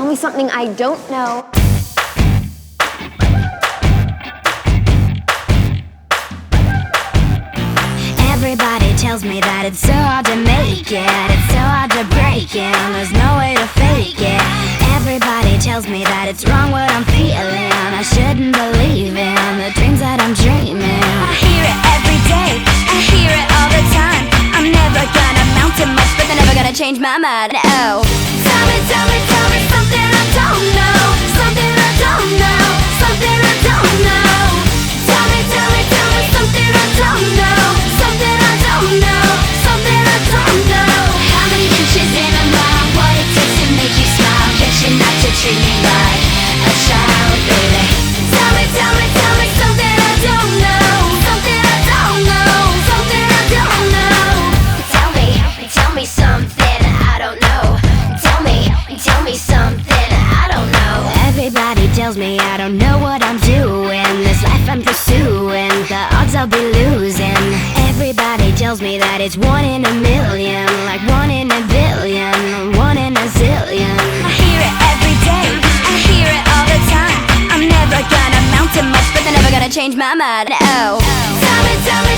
tell me something I don't know. Everybody tells me that it's so hard to make it, it's so hard to break it, there's no way to fake it. Everybody tells me that it's wrong what I'm feeling, I shouldn't believe in the dreams that I'm dreaming. I hear it every day, I hear it all the time. I'm never gonna amount to much, but they're never gonna change my mind. Oh, tell me something I don't know, something I don't know, something I don't know. Tell me something I don't know, something I don't know, something I don't know. How many inches in a mile, what it takes to make you smile, get you not to treat me like a child, baby. Tell me something I don't know, something I don't know, something I don't know. Tell me something I don't know. Tell me something I don't know. Everybody tells me I don't know what I'm doing, this life I'm pursuing, the odds I'll be losing. Everybody tells me that it's 1 in a million, like 1 in a billion, 1 in a zillion. I hear it every day, I hear it all the time. I'm never gonna amount to much, but they're never gonna change my mind. Oh, tell me